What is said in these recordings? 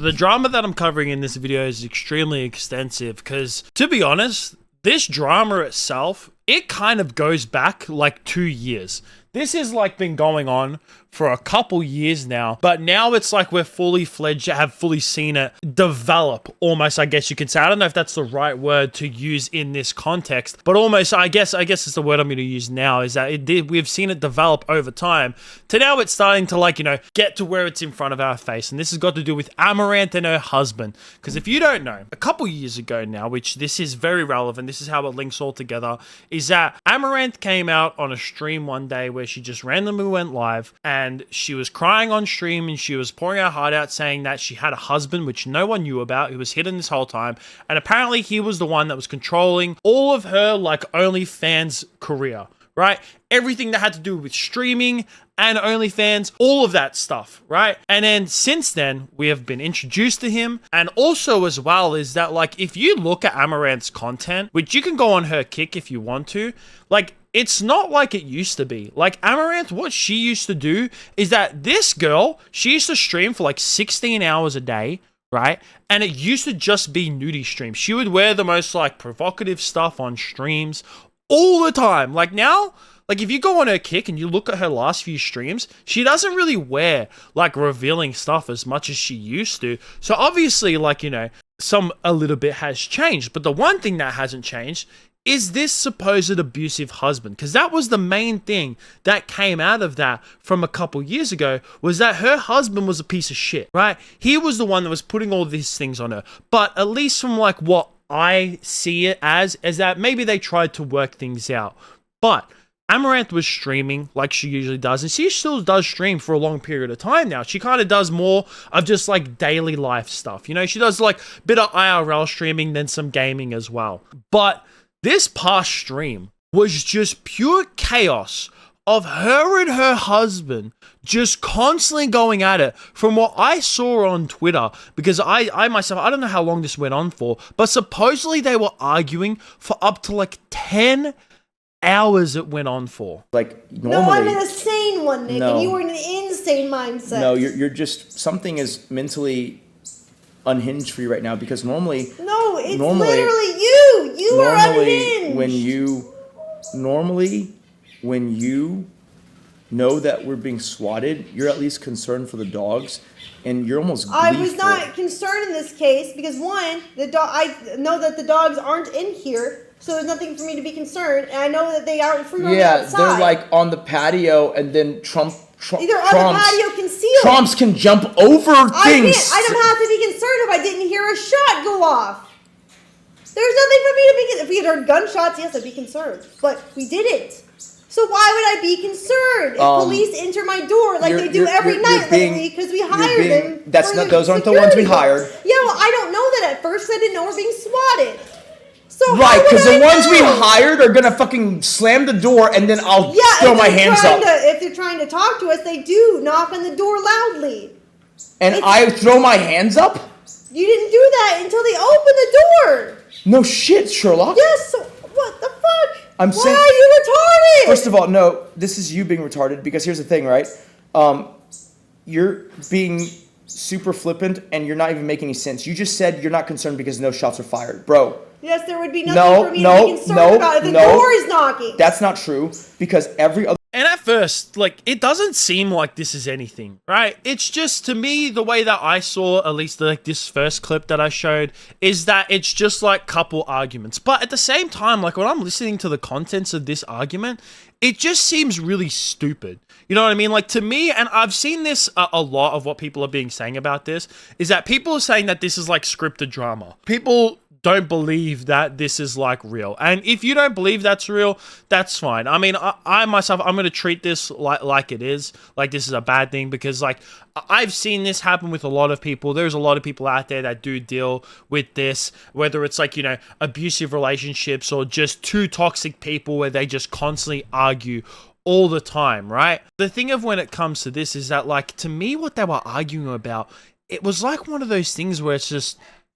The drama that I'm covering in this video is extremely extensive because, to be honest, this drama itself, it kind of goes back like 2 years. This has like been going on for a couple years now, but now it's like we're fully fledged, have fully seen it develop almost, I guess you could say. I don't know if that's the right word to use in this context, but almost, I guess it's the word I'm going to use now, is that we've seen it develop over time to now it's starting to like, get to where it's in front of our face. And this has got to do with Amouranth and her husband. Because if you don't know, a couple years ago now, which this is very relevant, this is how it links all together, is that Amouranth came out on a stream one day where she just randomly went live and she was crying on stream and she was pouring her heart out saying that she had a husband which no one knew about, who was hidden this whole time, and apparently he was the one that was controlling all of her like OnlyFans career, right? Everything that had to do with streaming and OnlyFans, all of that stuff, right? And then since then, we have been introduced to him. And also as well is that like, if you look at Amouranth's content, which you can go on her kick if you want to, like, it's not like it used to be. Like Amouranth, what she used to do is that this girl, she used to stream for like 16 hours a day, right? And it used to just be nudie streams. She would wear the most like provocative stuff on streams all the time. Like now, like if you go on her kick and you look at her last few streams, she doesn't really wear like revealing stuff as much as she used to. So obviously like, a little bit has changed. But the one thing that hasn't changed is this supposed abusive husband, because that was the main thing that came out of that from a couple years ago, was that her husband was a piece of shit, right? He was the one that was putting all these things on her. But at least from like what I see it as, is that maybe they tried to work things out. But Amouranth was streaming like she usually does, and she still does stream for a long period of time now. She kind of does more of just like daily life stuff. She does like a bit of IRL streaming, then some gaming as well. But this past stream was just pure chaos of her and her husband just constantly going at it from what I saw on Twitter, because I myself, I don't know how long this went on for, but supposedly they were arguing for up to like 10 hours it went on for. Like normally, no, I'm an insane one, Nick, no, and you were in an insane mindset. No, you're just, something is mentally unhinged for you right now, because normally it's literally you are unhinged. When you know that we're being swatted, you're at least concerned for the dogs, and you're almost gleeful. I was not concerned in this case because one, I know that the dogs aren't in here, so there's nothing for me to be concerned, and I know that they aren't free on the outside. They're like on the patio, and then either on the patio concealed. Trumps can jump over things. I don't have to be concerned if I didn't hear a shot go off. There's nothing for me to be concerned. If we had heard gunshots, yes, I'd be concerned. But we didn't. So why would I be concerned if police enter my door like they do every night lately because we hired them? Those aren't the ones we hired. Yeah, well, I don't know that at first. I didn't know we're being swatted. So right, because the ones we hired are gonna fucking slam the door, and then I'll throw my hands up. If they're trying to talk to us, they do knock on the door loudly. And I throw my hands up? You didn't do that until they opened the door. No shit, Sherlock. Yes, so what the fuck? Why saying, are you retarded? First of all, no, this is you being retarded, because here's the thing, right? You're being super flippant, and you're not even making any sense. You just said you're not concerned because no shots are fired. Bro. Yes, there would be nothing for me to be concerned about if the door is knocking. That's not true, because every other... And at first, like, it doesn't seem like this is anything, right? It's just, to me, the way that I saw, at least like this first clip that I showed, is that it's just like couple arguments. But at the same time, like when I'm listening to the contents of this argument, it just seems really stupid. You know what I mean? Like to me, and I've seen this a lot of what people are being saying about this, is that people are saying that this is like scripted drama. People don't believe that this is like real, and if you don't believe that's real, that's fine. I mean, I myself, I'm going to treat this like it is, like this is a bad thing, because like I've seen this happen with a lot of people. There's a lot of people out there that do deal with this, whether it's like, abusive relationships or just two toxic people where they just constantly argue all the time, right? The thing of when it comes to this is that, like, to me, what they were arguing about, it was like one of those things where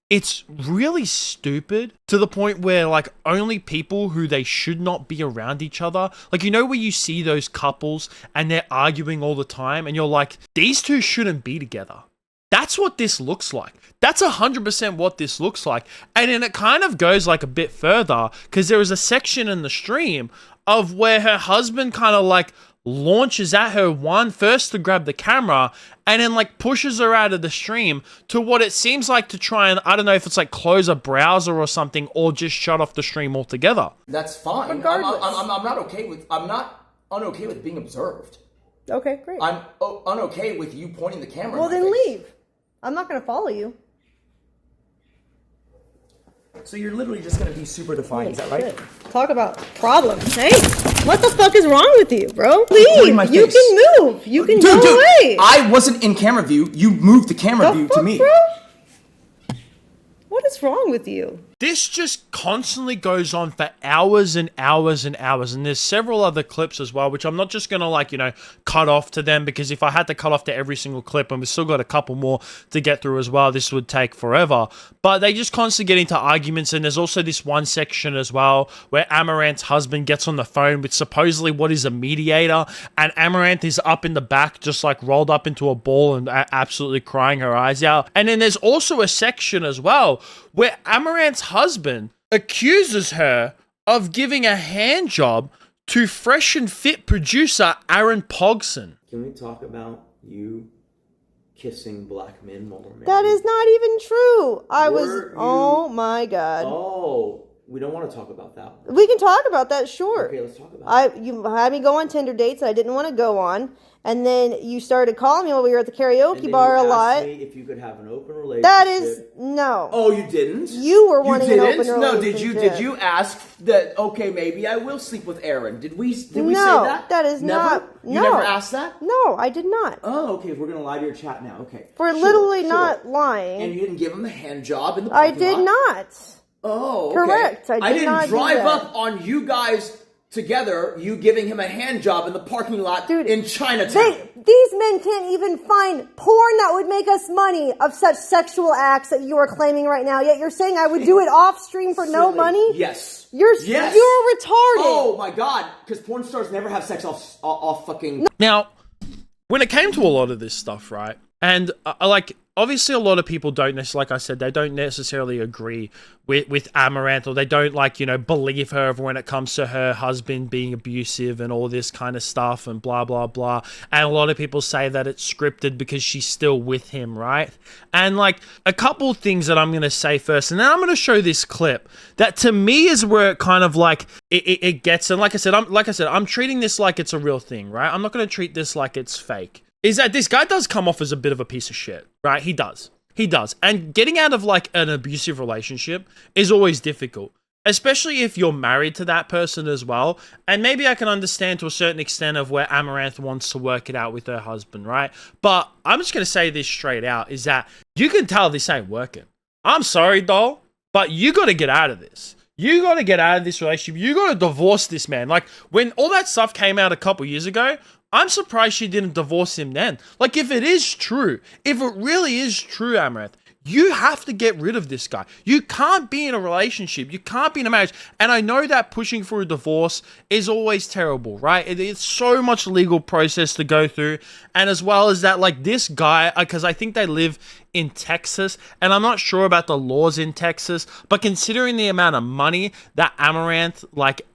it's really stupid to the point where like only people who they should not be around each other, like, where you see those couples and they're arguing all the time and you're like, these two shouldn't be together. That's what this looks like. That's 100% what this looks like. And then it kind of goes like a bit further because there is a section in the stream of where her husband kind of like launches at her first to grab the camera and then like pushes her out of the stream to what it seems like to try and, I don't know if it's like close a browser or something or just shut off the stream altogether. That's fine. Regardless. I'm not unokay with being observed. Okay, great. I'm unokay with you pointing the camera. Well, in my then face. leave. I'm not going to follow you. So you're literally just going to be super defiant, is that right? Shit. Talk about problems. Hey, what the fuck is wrong with you, bro? Recording my Leave. You face. can move. You can go away. I wasn't in camera view. You moved the camera The view fuck, to me. bro? What is wrong with you? This just constantly goes on for hours and hours and hours. And there's several other clips as well, which I'm not just going to like, cut off to them because if I had to cut off to every single clip and we've still got a couple more to get through as well, this would take forever. But they just constantly get into arguments. And there's also this one section as well where Amouranth's husband gets on the phone with supposedly what is a mediator. And Amouranth is up in the back, just like rolled up into a ball and absolutely crying her eyes out. And then there's also a section as well where Amaranth's husband accuses her of giving a hand job to Fresh and Fit producer Aaron Pogson. Can we talk about you kissing black men while we're married? That is not even true. Were you- Oh my god. Oh, we don't want to talk about that one. We can talk about that, sure. Okay, let's talk about it. You had me go on Tinder dates that I didn't want to go on, and then you started calling me while we were at the karaoke And then bar you a asked lot. me if you could have an open relationship. That is no. Oh, you didn't? You were wanting an didn't? open No, relationship. did you ask that, okay, maybe I will sleep with Aaron? Did we say No, that? that is Never? not- You no. never asked that? No, I did not. Oh, okay, we're going to lie to your chat now. Okay. We're Sure, literally sure. not lying. And you didn't give him a hand job in the I parking did lot? not. Oh, okay. Correct, I did didn't not do drive that. up on you guys together, you giving him a hand job in the parking lot Dude, in Chinatown. These men can't even find porn that would make us money of such sexual acts that you are claiming right now. Yet you're saying I would do it off stream for no Silly. money? Yes. You're Yes. retarded. Oh my god, because porn stars never have sex off fucking... Now, when it came to a lot of this stuff, right? And obviously a lot of people don't necessarily, like I said, they don't necessarily agree with Amouranth, or they don't believe her when it comes to her husband being abusive and all this kind of stuff and blah, blah, blah. And a lot of people say that it's scripted because she's still with him, right? And a couple of things that I'm going to say first, and then I'm going to show this clip that to me is where it kind of it gets. And like I said, I'm treating this like it's a real thing, right? I'm not going to treat this like it's fake. Is that this guy does come off as a bit of a piece of shit, right? He does. And getting out of an abusive relationship is always difficult, especially if you're married to that person as well. And maybe I can understand to a certain extent of where Amouranth wants to work it out with her husband, right? But I'm just going to say this straight out, is that you can tell this ain't working. I'm sorry, doll, but you got to get out of this. You got to get out of this relationship. You got to divorce this man. When all that stuff came out a couple years ago, I'm surprised she didn't divorce him then. If it is true, if it really is true, Amouranth, you have to get rid of this guy. You can't be in a relationship. You can't be in a marriage. And I know that pushing for a divorce is always terrible, right? It's so much legal process to go through. And as well as that, this guy, because I think they live in Texas, and I'm not sure about the laws in Texas, but considering the amount of money that Amouranth,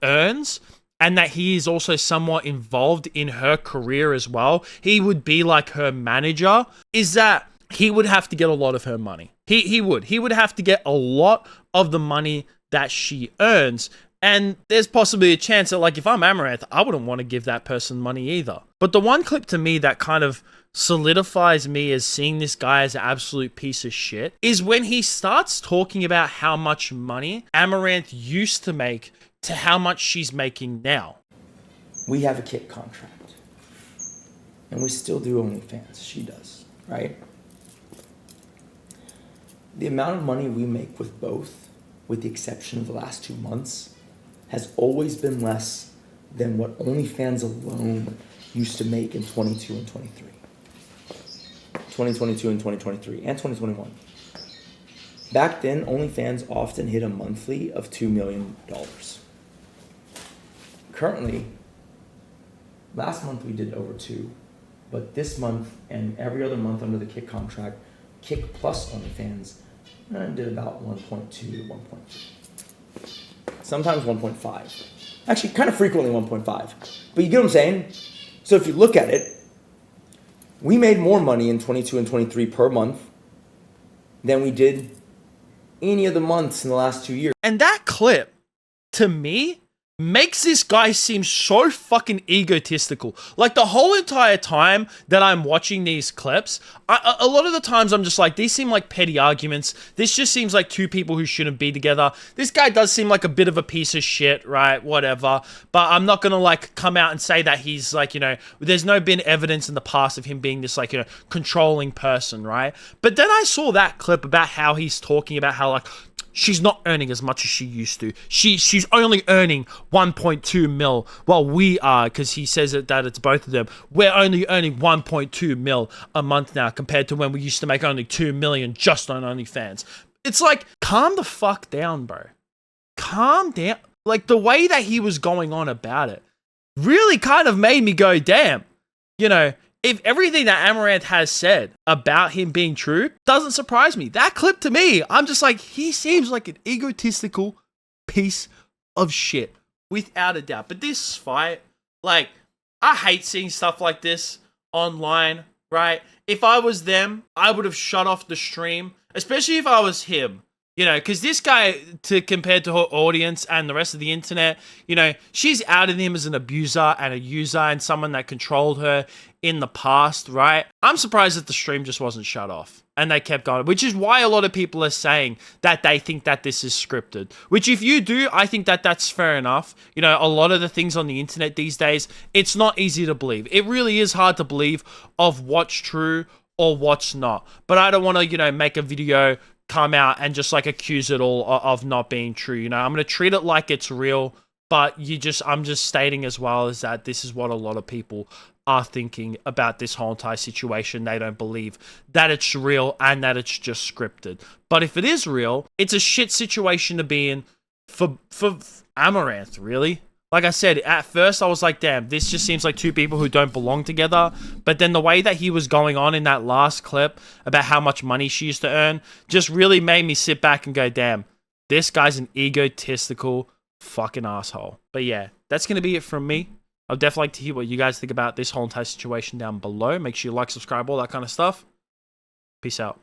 earns, and that he is also somewhat involved in her career as well, he would be her manager, is that he would have to get a lot of her money. He would have to get a lot of the money that she earns. And there's possibly a chance that if I'm Amouranth, I wouldn't want to give that person money either. But the one clip to me that kind of solidifies me as seeing this guy as an absolute piece of shit is when he starts talking about how much money Amouranth used to make to how much she's making now. We have a kick contract. And we still do OnlyFans. She does, right? The amount of money we make with both, with the exception of the last 2 months, has always been less than what OnlyFans alone used to make in 22 and 23. 2022 and 2023 and 2021. Back then, OnlyFans often hit a monthly of $2 million. Currently, last month we did over 2, but this month and every other month under the kick contract, Kick plus OnlyFans did about 1.2 to 1.3. Sometimes 1.5. Actually, kind of frequently 1.5. But you get what I'm saying? So if you look at it, we made more money in 22 and 23 per month than we did any of the months in the last 2 years. And that clip, to me, makes this guy seem so fucking egotistical. Like, the whole entire time that I'm watching these clips, a lot of the times I'm just like, these seem like petty arguments. This just seems like two people who shouldn't be together. This guy does seem like a bit of a piece of shit, right? Whatever. But I'm not gonna, like, come out and say that he's, like, you know, there's no been evidence in the past of him being this, like, you know, controlling person, right? But then I saw that clip about how he's talking about how, like, she's not earning as much as she used to. She's only earning 1.2 mil, while we are, because he says that it's both of them. We're only earning 1.2 mil a month now, compared to when we used to make only 2 million just on OnlyFans. It's like, calm the fuck down, bro. Calm down. Like, the way that he was going on about it really kind of made me go, damn. You know, if everything that Amouranth has said about him being true doesn't surprise me. That clip, to me, I'm just like, he seems like an egotistical piece of shit, without a doubt. But this fight, like, I hate seeing stuff like this online, right? If I was them, I would have shut off the stream, especially if I was him. You know, because this guy, compared to her audience and the rest of the internet, you know, she's outed him as an abuser and a user and someone that controlled her in the past, right? I'm surprised that the stream just wasn't shut off and they kept going, which is why a lot of people are saying that they think that this is scripted, which if you do, I think that that's fair enough. You know, a lot of the things on the internet these days, it's not easy to believe. It really is hard to believe of what's true or what's not. But I don't want to, you know, make a video come out and just like accuse it all of not being true. You know, I'm going to treat it like it's real, but I'm just stating as well as that this is what a lot of people are thinking about this whole entire situation. They don't believe that it's real and that it's just scripted. But if it is real, it's a shit situation to be in for Amouranth, really. Like I said, at first I was like, damn, this just seems like two people who don't belong together. But then the way that he was going on in that last clip about how much money she used to earn just really made me sit back and go, damn, this guy's an egotistical fucking asshole. But yeah, that's going to be it from me. I'd definitely like to hear what you guys think about this whole entire situation down below. Make sure you like, subscribe, all that kind of stuff. Peace out.